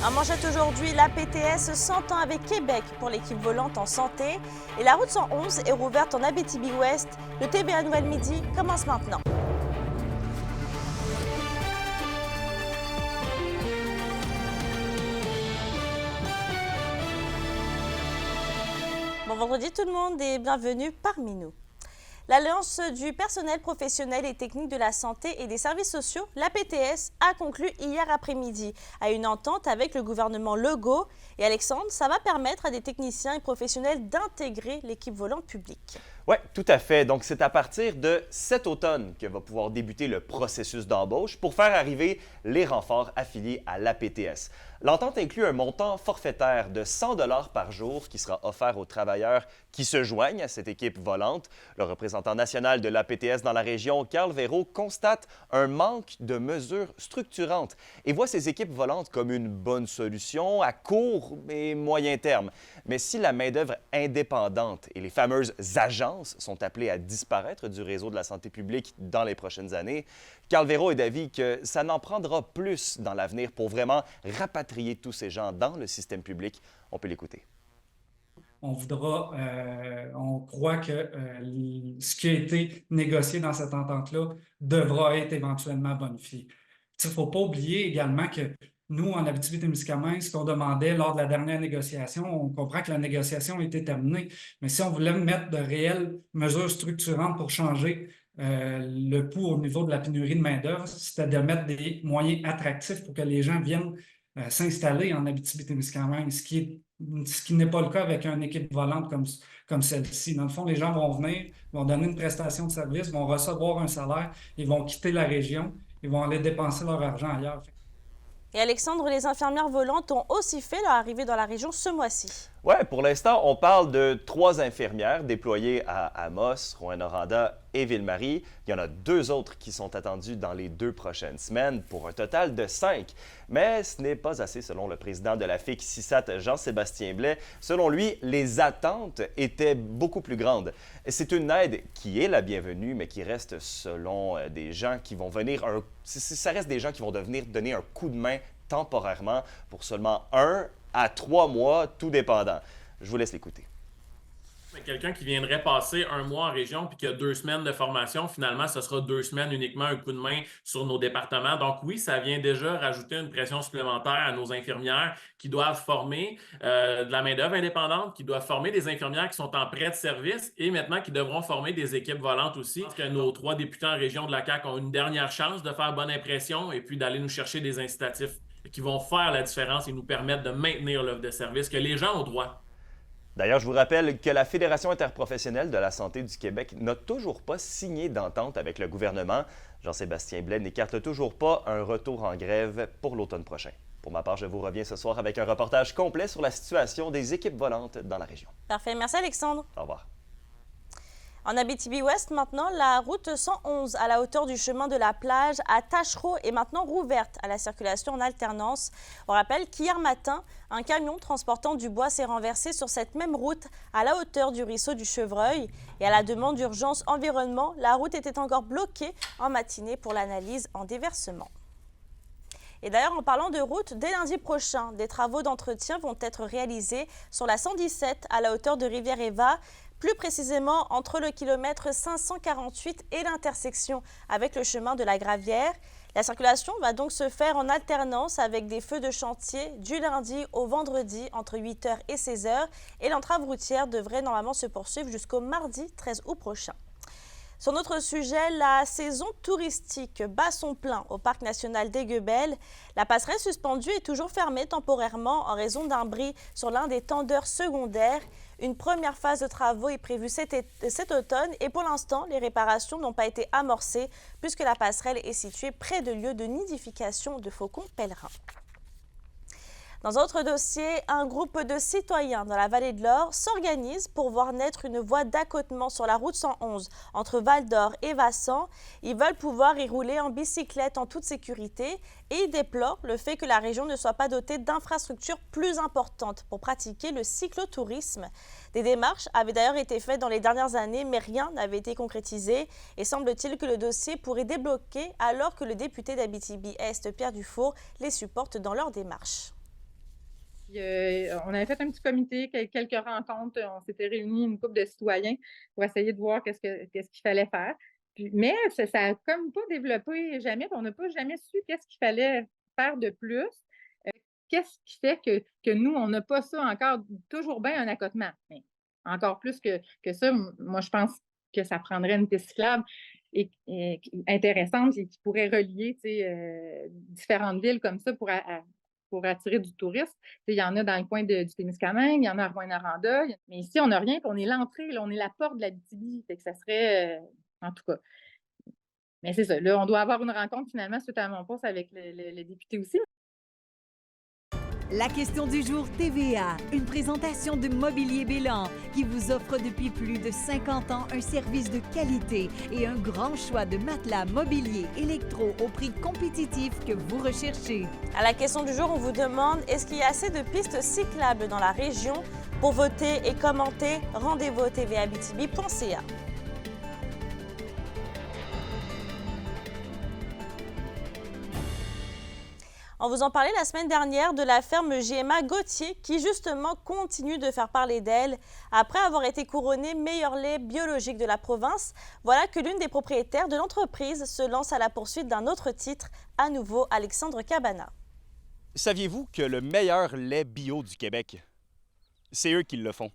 En manchette aujourd'hui, la PTS s'entend avec Québec pour l'équipe volante en santé. Et la route 111 est rouverte en Abitibi-Ouest. Le TVA Nouvelle Midi commence maintenant. Bon vendredi tout le monde et bienvenue parmi nous. L'Alliance du personnel professionnel et technique de la santé et des services sociaux, la PTS, a conclu hier après-midi à une entente avec le gouvernement Legault. Et Alexandre, ça va permettre à des techniciens et professionnels d'intégrer l'équipe volante publique. Oui, tout à fait. Donc, c'est à partir de cet automne que va pouvoir débuter le processus d'embauche pour faire arriver les renforts affiliés à l'APTS. L'entente inclut un montant forfaitaire de 100 $ par jour qui sera offert aux travailleurs qui se joignent à cette équipe volante. Le représentant national de l'APTS dans la région, Carl Véro, constate un manque de mesures structurantes et voit ces équipes volantes comme une bonne solution à court et moyen terme. Mais si la main-d'œuvre indépendante et les fameuses agences sont appelées à disparaître du réseau de la santé publique dans les prochaines années, Carl Véro est d'avis que ça n'en prendra plus dans l'avenir pour vraiment rapatrier tous ces gens dans le système public. On peut l'écouter. On croit que ce qui a été négocié dans cette entente-là devra être éventuellement bonifié. Il ne faut pas oublier également que nous, en Abitibi-Témiscamingue, ce qu'on demandait lors de la dernière négociation, on comprend que la négociation a été terminée, mais si on voulait mettre de réelles mesures structurantes pour changer le pouls au niveau de la pénurie de main-d'œuvre, c'était de mettre des moyens attractifs pour que les gens viennent s'installer en Abitibi-Témiscamingue, ce qui n'est pas le cas avec une équipe volante comme celle-ci. Dans le fond, les gens vont venir, vont donner une prestation de service, vont recevoir un salaire, ils vont quitter la région, ils vont aller dépenser leur argent ailleurs. Et Alexandre, les infirmières volantes ont aussi fait leur arrivée dans la région ce mois-ci. Oui, pour l'instant, on parle de 3 infirmières déployées à Amos, Rouyn-Noranda et Ville-Marie. Il y en a 2 autres qui sont attendues dans les 2 prochaines semaines pour un total de 5. Mais ce n'est pas assez selon le président de la FIC CISAT, Jean-Sébastien Blais. Selon lui, les attentes étaient beaucoup plus grandes. C'est une aide qui est la bienvenue, mais qui reste selon des gens qui vont venir ça reste des gens qui vont devenir donner un coup de main temporairement pour seulement 1 à 3 mois, tout dépendant. Je vous laisse l'écouter. Quelqu'un qui viendrait passer 1 mois en région puis qui a 2 semaines de formation, finalement, ce sera 2 semaines uniquement un coup de main sur nos départements. Donc oui, ça vient déjà rajouter une pression supplémentaire à nos infirmières qui doivent former de la main-d'œuvre indépendante, qui doivent former des infirmières qui sont en prêt de service et maintenant qui devront former des équipes volantes aussi. Parce que nos 3 députés en région de la CAQ ont une dernière chance de faire bonne impression et puis d'aller nous chercher des incitatifs qui vont faire la différence et nous permettre de maintenir l'offre de service que les gens ont droit. D'ailleurs, je vous rappelle que la Fédération interprofessionnelle de la santé du Québec n'a toujours pas signé d'entente avec le gouvernement. Jean-Sébastien Blais n'écarte toujours pas un retour en grève pour l'automne prochain. Pour ma part, je vous reviens ce soir avec un reportage complet sur la situation des équipes volantes dans la région. Parfait. Merci Alexandre. Au revoir. En Abitibi-Ouest, maintenant, la route 111 à la hauteur du chemin de la plage à Tachereau est maintenant rouverte à la circulation en alternance. On rappelle qu'hier matin, un camion transportant du bois s'est renversé sur cette même route à la hauteur du ruisseau du Chevreuil. Et à la demande d'urgence environnement, la route était encore bloquée en matinée pour l'analyse en déversement. Et d'ailleurs, en parlant de route, dès lundi prochain, des travaux d'entretien vont être réalisés sur la 117 à la hauteur de Rivière-Éva. Plus précisément entre le kilomètre 548 et l'intersection avec le chemin de la Gravière. La circulation va donc se faire en alternance avec des feux de chantier du lundi au vendredi entre 8 h et 16 h. Et l'entrave routière devrait normalement se poursuivre jusqu'au mardi 13 août prochain. Sur notre sujet, la saison touristique bat son plein au Parc national d'Aiguebelle. La passerelle suspendue est toujours fermée temporairement en raison d'un bris sur l'un des tendeurs secondaires. Une première phase de travaux est prévue cet automne et pour l'instant, les réparations n'ont pas été amorcées puisque la passerelle est située près de lieux de nidification de faucons pèlerins. Dans un autre dossier, un groupe de citoyens dans la vallée de l'Or s'organise pour voir naître une voie d'accotement sur la route 111 entre Val-d'Or et Vassan. Ils veulent pouvoir y rouler en bicyclette en toute sécurité et ils déplorent le fait que la région ne soit pas dotée d'infrastructures plus importantes pour pratiquer le cyclotourisme. Des démarches avaient d'ailleurs été faites dans les dernières années, mais rien n'avait été concrétisé. Et semble-t-il que le dossier pourrait débloquer alors que le député d'Abitibi-Est, Pierre Dufour, les supporte dans leur démarche. Puis, on avait fait un petit comité, quelques rencontres. On s'était réunis, une couple de citoyens, pour essayer de voir qu'est-ce qu'il fallait faire. Mais ça a comme pas développé jamais. Puis on n'a pas jamais su qu'est-ce qu'il fallait faire de plus. Qu'est-ce qui fait que nous, on n'a pas ça encore, toujours bien un accotement. Mais encore plus que ça, moi, je pense que ça prendrait une piste cyclable et intéressante et qui pourrait relier différentes villes comme ça pour attirer du tourisme. Il y en a dans le coin du Témiscamingue, il y en a à Rouyn-Noranda. Mais ici, on n'a rien, puis on est l'entrée, là, on est la porte de l'Abitibi. Fait que ça serait, en tout cas. Mais c'est ça. Là, on doit avoir une rencontre finalement suite à mon poste avec le député aussi. La question du jour TVA, une présentation de Mobilier Bélan qui vous offre depuis plus de 50 ans un service de qualité et un grand choix de matelas, mobilier, électro au prix compétitif que vous recherchez. À la question du jour, on vous demande est-ce qu'il y a assez de pistes cyclables dans la région? Pour voter et commenter, rendez-vous au tvaabitibi.ca. On vous en parlait la semaine dernière de la ferme GMA Gauthier qui justement continue de faire parler d'elle. Après avoir été couronnée meilleur lait biologique de la province, voilà que l'une des propriétaires de l'entreprise se lance à la poursuite d'un autre titre, à nouveau Alexandre Cabana. Saviez-vous que le meilleur lait bio du Québec, c'est eux qui le font?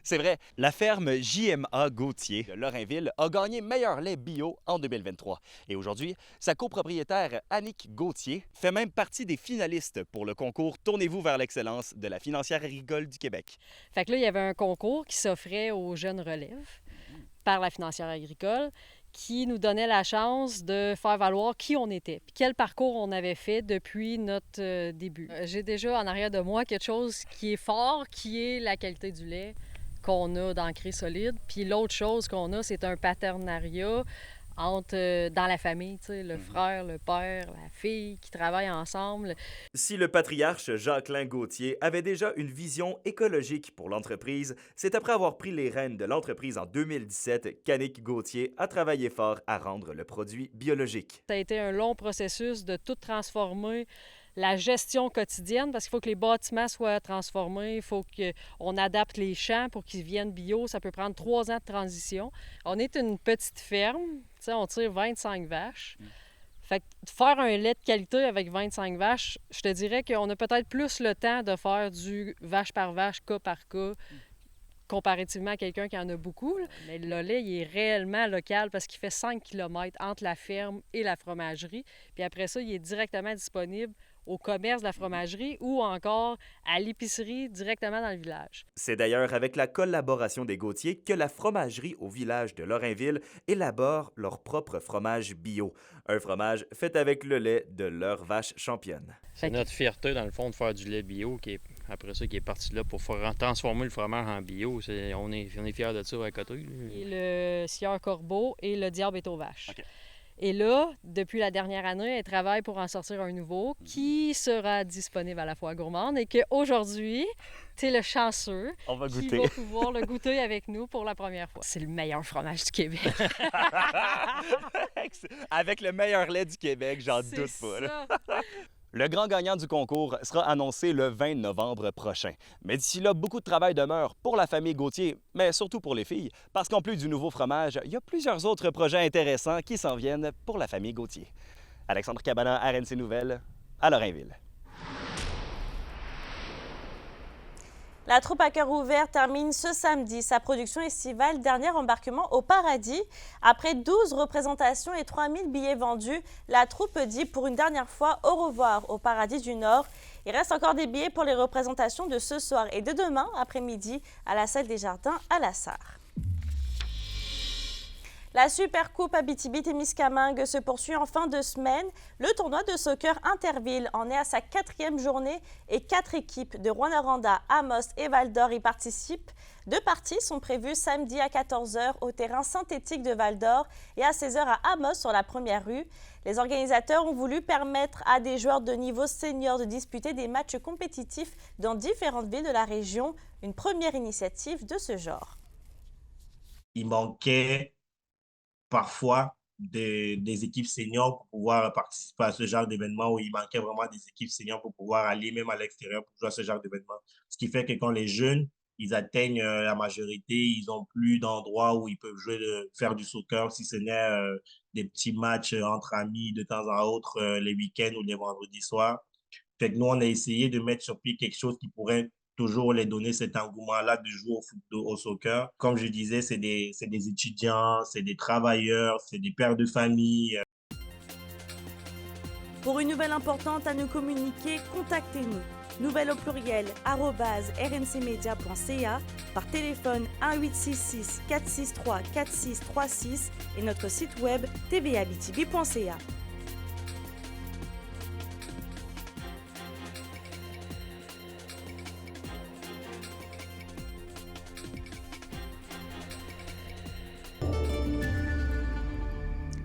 C'est vrai, la ferme JMA Gauthier de Lorrainville a gagné meilleur lait bio en 2023. Et aujourd'hui, sa copropriétaire Annick Gauthier fait même partie des finalistes pour le concours Tournez-vous vers l'excellence de la financière agricole du Québec. Fait que là, il y avait un concours qui s'offrait aux jeunes relèves par la financière agricole qui nous donnait la chance de faire valoir qui on était, puis quel parcours on avait fait depuis notre début. J'ai déjà en arrière de moi quelque chose qui est fort, qui est la qualité du lait qu'on a d'ancré solide. Puis l'autre chose qu'on a, c'est un partenariat dans la famille, tu sais, le frère, le père, la fille qui travaillent ensemble. Si le patriarche Jacqueline Gauthier avait déjà une vision écologique pour l'entreprise, c'est après avoir pris les rênes de l'entreprise en 2017 qu'Annick Gauthier a travaillé fort à rendre le produit biologique. Ça a été un long processus de tout transformer, la gestion quotidienne, parce qu'il faut que les bâtiments soient transformés, il faut qu'on adapte les champs pour qu'ils viennent bio. Ça peut prendre 3 ans de transition. On est une petite ferme, tu sais, on tire 25 vaches. Fait que faire un lait de qualité avec 25 vaches, je te dirais qu'on a peut-être plus le temps de faire du vache par vache, cas par cas, comparativement à quelqu'un qui en a beaucoup. Là. Mais le lait, il est réellement local parce qu'il fait 5 km entre la ferme et la fromagerie. Puis après ça, il est directement disponible au commerce de la fromagerie ou encore à l'épicerie directement dans le village. C'est d'ailleurs avec la collaboration des Gauthier que la fromagerie au village de Lorrainville élabore leur propre fromage bio. Un fromage fait avec le lait de leur vache championne. C'est notre fierté, dans le fond, de faire du lait bio, qui est parti là pour transformer le fromage en bio. On est fiers de ça à côté. Et le sieur corbeau et le diable est aux vaches. Okay. Et là, depuis la dernière année, elle travaille pour en sortir un nouveau qui sera disponible à la Foire gourmande et qu'aujourd'hui, tu es le chanceux qui va pouvoir le goûter avec nous pour la première fois. C'est le meilleur fromage du Québec. Avec le meilleur lait du Québec, j'en doute pas. Là. Le grand gagnant du concours sera annoncé le 20 novembre prochain. Mais d'ici là, beaucoup de travail demeure pour la famille Gauthier, mais surtout pour les filles, parce qu'en plus du nouveau fromage, il y a plusieurs autres projets intéressants qui s'en viennent pour la famille Gauthier. Alexandre Cabana, RNC Nouvelles, à Lorrainville. La troupe à cœur ouvert termine ce samedi sa production estivale Dernier embarquement au paradis. Après 12 représentations et 3000 billets vendus, la troupe dit pour une dernière fois au revoir au paradis du Nord. Il reste encore des billets pour les représentations de ce soir et de demain après-midi à la salle des Jardins à La Sarre. La Supercoupe Abitibi-Témiscamingue se poursuit en fin de semaine. Le tournoi de soccer Interville en est à sa 4e journée et 4 équipes de Rouyn-Noranda, Amos et Val-d'Or y participent. 2 parties sont prévues samedi à 14h au terrain synthétique de Val-d'Or et à 16h à Amos sur la première rue. Les organisateurs ont voulu permettre à des joueurs de niveau senior de disputer des matchs compétitifs dans différentes villes de la région. Une première initiative de ce genre. Il manquait parfois des équipes seniors pour pouvoir participer à ce genre d'événement où il manquait vraiment des équipes seniors pour pouvoir aller même à l'extérieur pour jouer à ce genre d'événement. Ce qui fait que quand les jeunes, ils atteignent la majorité, ils n'ont plus d'endroits où ils peuvent jouer, faire du soccer, si ce n'est des petits matchs entre amis de temps à autre, les week-ends ou les vendredis soirs. Fait que nous, on a essayé de mettre sur pied quelque chose qui pourrait toujours les donner cet engouement-là de jouer au soccer. Comme je disais, c'est des étudiants, c'est des travailleurs, c'est des pères de famille. Pour une nouvelle importante à nous communiquer, contactez-nous. Nouvelle au pluriel @rncmedia.ca, par téléphone 1-866 463 4636 et notre site web tvabtb.ca.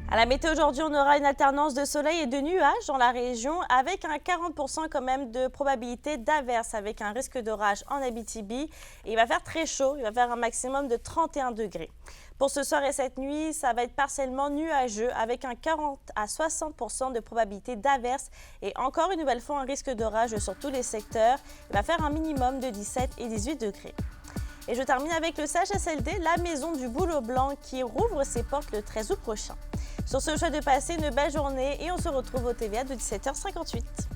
À la météo aujourd'hui, on aura une alternance de soleil et de nuages dans la région avec un 40% quand même de probabilité d'averse avec un risque d'orage en Abitibi. Et il va faire très chaud, il va faire un maximum de 31 degrés. Pour ce soir et cette nuit, ça va être partiellement nuageux avec un 40 à 60% de probabilité d'averse et encore une nouvelle fois un risque d'orage sur tous les secteurs. Il va faire un minimum de 17 et 18 degrés. Et je termine avec le CHSLD, la Maison du Boulot Blanc qui rouvre ses portes le 13 août prochain. Sur ce, je souhaite de passer une belle journée et on se retrouve au TVA de 17h58.